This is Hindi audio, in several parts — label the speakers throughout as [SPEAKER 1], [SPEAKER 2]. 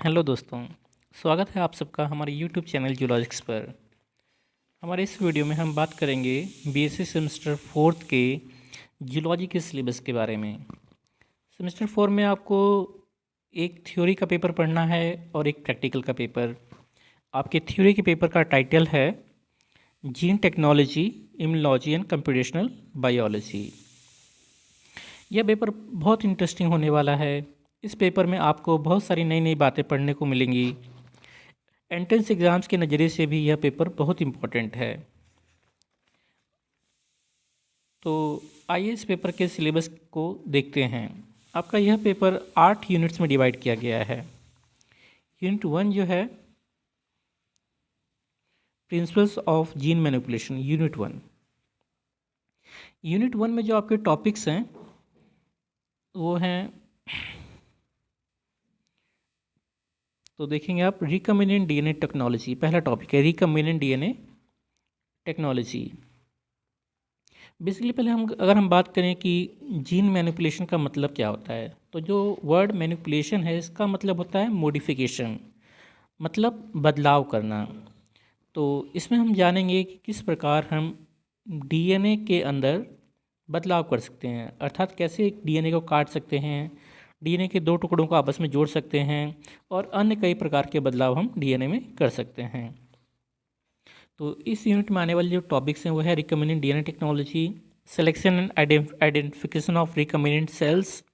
[SPEAKER 1] हेलो दोस्तों, स्वागत है आप सबका हमारे यूट्यूब चैनल जूलॉजिक्स पर। हमारे इस वीडियो में हम बात करेंगे बीएससी सेमेस्टर फोर्थ के जूलॉजी के सिलेबस के बारे में। सेमेस्टर फोर में आपको एक थ्योरी का पेपर पढ़ना है और एक प्रैक्टिकल का पेपर। आपके थ्योरी के पेपर का टाइटल है gene technology, immunology and computational biology. यह पेपर बहुत इंटरेस्टिंग होने वाला है। इस पेपर में आपको बहुत सारी नई नई बातें पढ़ने को मिलेंगी। एंट्रेंस एग्ज़ाम्स के नज़रिए से भी यह पेपर बहुत इम्पोर्टेंट है। तो आइए इस पेपर के सिलेबस को देखते हैं। आपका यह पेपर 8 यूनिट्स में डिवाइड किया गया है। यूनिट 1 जो है principles of gene manipulation, unit 1। Unit 1 में जो आपके टॉपिक्स हैं वो हैं, तो देखेंगे आप रिकम्बिनेंट डीएनए टेक्नोलॉजी। पहला टॉपिक है रिकम्बिनेंट डीएनए टेक्नोलॉजी। बेसिकली पहले हम बात करें कि जीन मैनिपुलेशन का मतलब क्या होता है, तो जो वर्ड मैनिपुलेशन है इसका मतलब होता है मॉडिफिकेशन, मतलब बदलाव करना। तो इसमें हम जानेंगे कि किस प्रकार हम डीएनए के अंदर बदलाव कर सकते हैं, अर्थात कैसे डीएनए को काट सकते हैं, डीएनए के 2 टुकड़ों को आपस में जोड़ सकते हैं और अन्य कई प्रकार के बदलाव हम डीएनए में कर सकते हैं। तो इस यूनिट में आने वाले जो टॉपिक्स हैं वो है recombinant DNA technology, selection and identification of recombinant cells,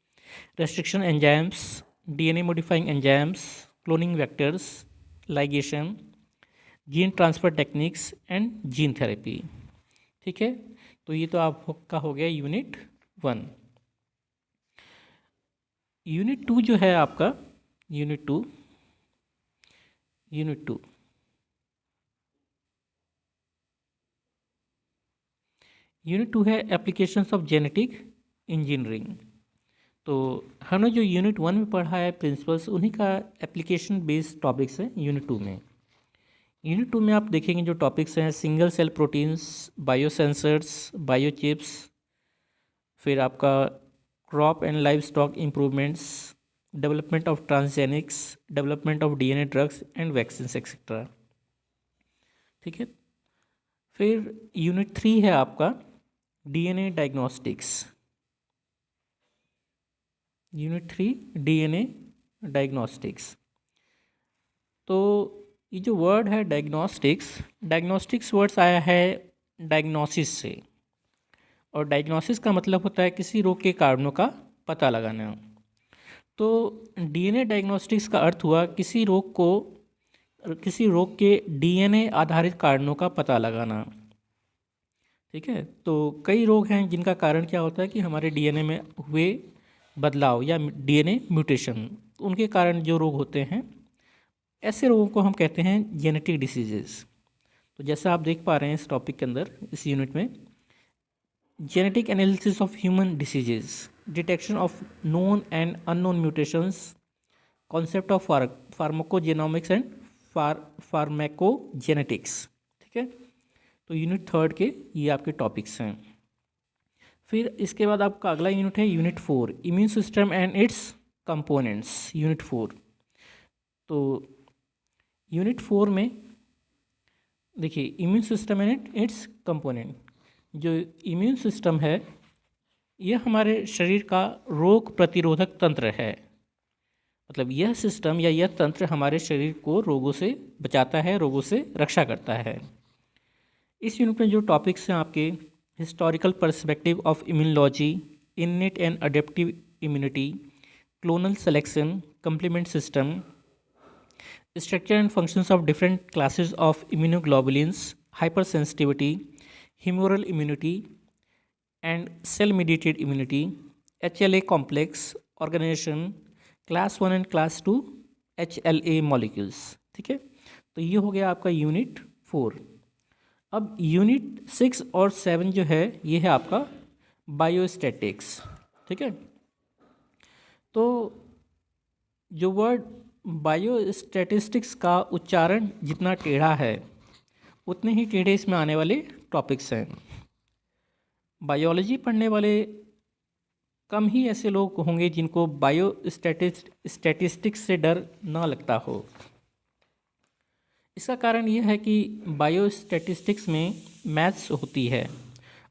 [SPEAKER 1] restriction enzymes, DNA modifying enzymes, cloning vectors, ligation, gene transfer techniques and gene therapy. ठीक है, तो ये तो आपका हो गया यूनिट 1। यूनिट 2 जो है आपका यूनिट 2 है एप्लीकेशंस ऑफ जेनेटिक इंजीनियरिंग। तो हमने जो यूनिट 1 में पढ़ा है प्रिंसिपल्स, उन्हीं का एप्लीकेशन बेस्ड टॉपिक्स हैं यूनिट 2 में। यूनिट 2 में आप देखेंगे जो टॉपिक्स हैं सिंगल सेल प्रोटीन्स, बायोसेंसर्स, बायोचिप्स, फिर आपका crop and live stock improvements, development of transgenics, development of DNA drugs and vaccine etcetera. ठीक है, फिर यूनिट 3 है आपका DNA diagnostics. Unit 3 DNA diagnostics. तो ये जो वर्ड है डायग्नोस्टिक्स वर्ड्स आया है डायग्नोसिस से, और डायग्नोसिस का मतलब होता है किसी रोग के कारणों का पता लगाना। तो डीएनए डायग्नोस्टिक्स का अर्थ हुआ किसी रोग के डीएनए आधारित कारणों का पता लगाना। ठीक है, तो कई रोग हैं जिनका कारण क्या होता है कि हमारे डीएनए में हुए बदलाव या डीएनए म्यूटेशन, उनके कारण जो रोग होते हैं, ऐसे रोगों को हम कहते हैं जेनेटिक डिसीजेस। तो जैसा आप देख पा रहे हैं इस टॉपिक के अंदर, इस यूनिट में genetic analysis of human diseases, detection of known and unknown mutations, concept of pharmacogenomics and pharmacogenetics. ठीक है, तो यूनिट 3 के ये आपके टॉपिक्स हैं। फिर इसके बाद आपका अगला यूनिट है unit 4 immune system and it's components, unit 4। तो यूनिट 4 में देखिए immune system and it's component. जो इम्यून सिस्टम है यह हमारे शरीर का रोग प्रतिरोधक तंत्र है, मतलब यह सिस्टम या यह तंत्र हमारे शरीर को रोगों से बचाता है, रोगों से रक्षा करता है। इस यूनिट में जो टॉपिक्स हैं आपके historical perspective of immunology, innate and adaptive immunity, clonal selection, complement system, structure and functions of different classes of immunoglobulins, hypersensitivity, humoral immunity and cell-mediated immunity, HLA complex, organization, class 1 and class 2 HLA molecules। ठीक है, तो ये हो गया आपका यूनिट 4। अब यूनिट 6 और 7 जो है ये है आपका बायोस्टैटिक्स। ठीक है, तो जो वर्ड बायोस्टैटिस्टिक्स का उच्चारण जितना टेढ़ा है उतने ही टेढ़े इसमें आने वाले टॉपिक्स हैं। बायोलॉजी पढ़ने वाले कम ही ऐसे लोग होंगे जिनको स्टैटिस्टिक्स से डर ना लगता हो। इसका कारण यह है कि बायो स्टैटिस्टिक्स में मैथ्स होती है,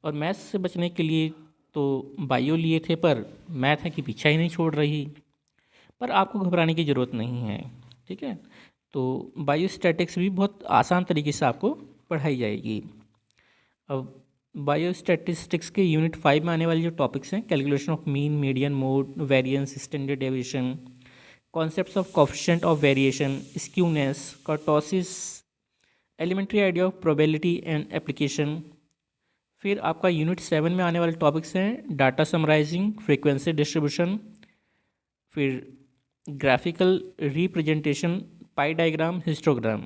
[SPEAKER 1] और मैथ्स से बचने के लिए तो बायो लिए थे, पर मैथ है कि पीछा ही नहीं छोड़ रही। पर आपको घबराने की ज़रूरत नहीं है, ठीक है। तो बायो स्टैटिक्स भी बहुत आसान तरीके से आपको पढ़ाई जाएगी। अब बायो स्टैटिस्टिक्स के यूनिट 5 में आने वाले जो टॉपिक्स हैं, calculation of mean, median, mode, variance, standard deviation, concepts of coefficient of variation, skewness, kurtosis, elementary idea of probability and application. फिर आपका यूनिट 7 में आने वाले टॉपिक्स हैं डाटा समराइजिंग, फ्रीक्वेंसी डिस्ट्रीब्यूशन, फिर graphical representation, pie diagram, histogram,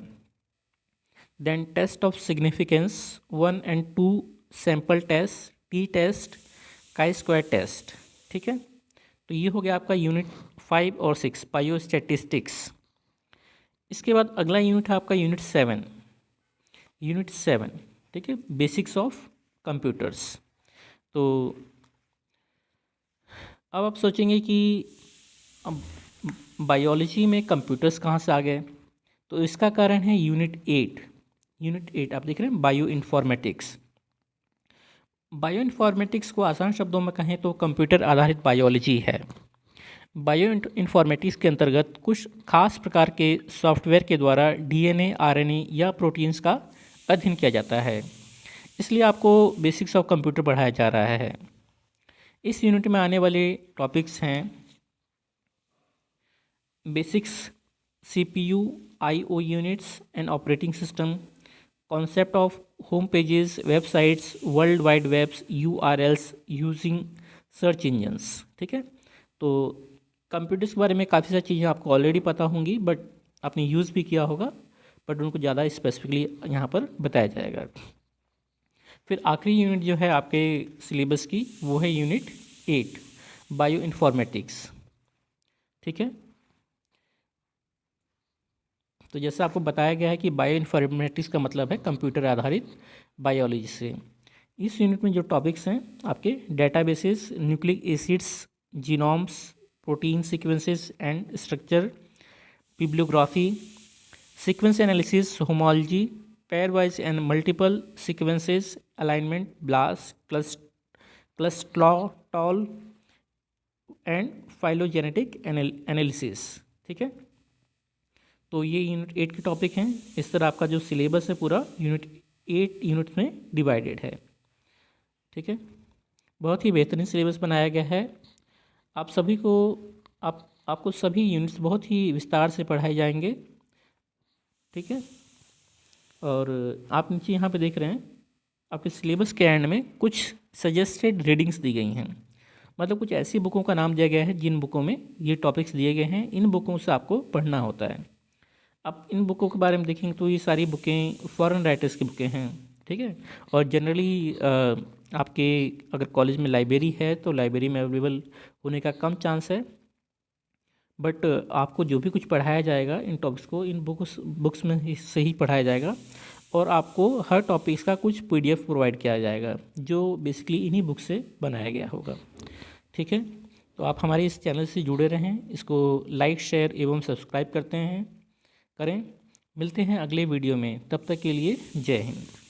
[SPEAKER 1] then test of significance 1 and 2, sample test, T test, chi square test, ठीक है। तो ये हो गया आपका यूनिट 5 और 6 बायो स्टैटिस्टिक्स। इसके बाद अगला यूनिट है आपका यूनिट 7, ठीक है, बेसिक्स ऑफ कंप्यूटर्स। तो अब आप सोचेंगे कि अब बायोलॉजी में कंप्यूटर्स कहाँ से आ गए, तो इसका कारण है यूनिट 8 आप देख रहे हैं, बायो इन्फॉर्मेटिक्स। बायो इन्फॉर्मेटिक्स को आसान शब्दों में कहें तो कंप्यूटर आधारित बायोलॉजी है। बायो इन्फॉर्मेटिक्स के अंतर्गत कुछ खास प्रकार के सॉफ्टवेयर के द्वारा डीएनए, आरएनए या प्रोटीन्स का अध्ययन किया जाता है, इसलिए आपको बेसिक्स ऑफ कंप्यूटर पढ़ाया जा रहा है। इस यूनिट में आने वाले टॉपिक्स हैं basics CPU, IO units and operating system, concept of home pages, websites, world wide webs, URLs using search engines, ठीक है। तो कंप्यूटर्स के बारे में काफ़ी सारी चीज़ें आपको ऑलरेडी पता होंगी, बट आपने यूज़ भी किया होगा, बट उनको ज़्यादा स्पेसिफिकली यहाँ पर बताया जाएगा। फिर आखिरी यूनिट जो है आपके सिलेबस की, वो है यूनिट 8 बायो इन्फॉर्मेटिक्स, ठीक है। तो जैसे आपको बताया गया है कि बायो इन्फॉर्मेटिक्स का मतलब है कंप्यूटर आधारित बायोलॉजी से। इस यूनिट में जो टॉपिक्स हैं आपके databases, nucleic acids, genomes, protein sequences and structure, bibliography, sequence analysis, homology, pairwise and multiple sequences, alignment, BLAST, Clustal and phylogenetic analysis, ठीक है। तो ये यूनिट 8 के टॉपिक हैं। इस तरह आपका जो सिलेबस है पूरा यूनिट 8 यूनिट में डिवाइडेड है, ठीक है। बहुत ही बेहतरीन सिलेबस बनाया गया है। आप सभी को आपको सभी यूनिट्स बहुत ही विस्तार से पढ़ाए जाएंगे, ठीक है। और आप नीचे यहाँ पे देख रहे हैं आपके सिलेबस के एंड में कुछ सजेस्टेड रीडिंग्स दी गई हैं, मतलब कुछ ऐसी बुकों का नाम दिया गया है जिन बुकों में ये टॉपिक्स दिए गए हैं, इन बुकों से आपको पढ़ना होता है। आप इन बुकों के बारे में देखेंगे तो ये सारी बुकें फॉरेन राइटर्स की बुकें हैं, ठीक है। और जनरली आपके अगर कॉलेज में लाइब्रेरी है तो लाइब्रेरी में अवेलेबल होने का कम चांस है, बट आपको जो भी कुछ पढ़ाया जाएगा इन टॉपिक्स को इन बुक्स में से ही पढ़ाया जाएगा, और आपको हर टॉपिक्स का कुछ PDF प्रोवाइड किया जाएगा जो बेसिकली इन्हीं बुक से बनाया गया होगा, ठीक है। तो आप हमारे इस चैनल से जुड़े रहें, इसको लाइक, शेयर एवं सब्सक्राइब करें। मिलते हैं अगले वीडियो में, तब तक के लिए जय हिंद।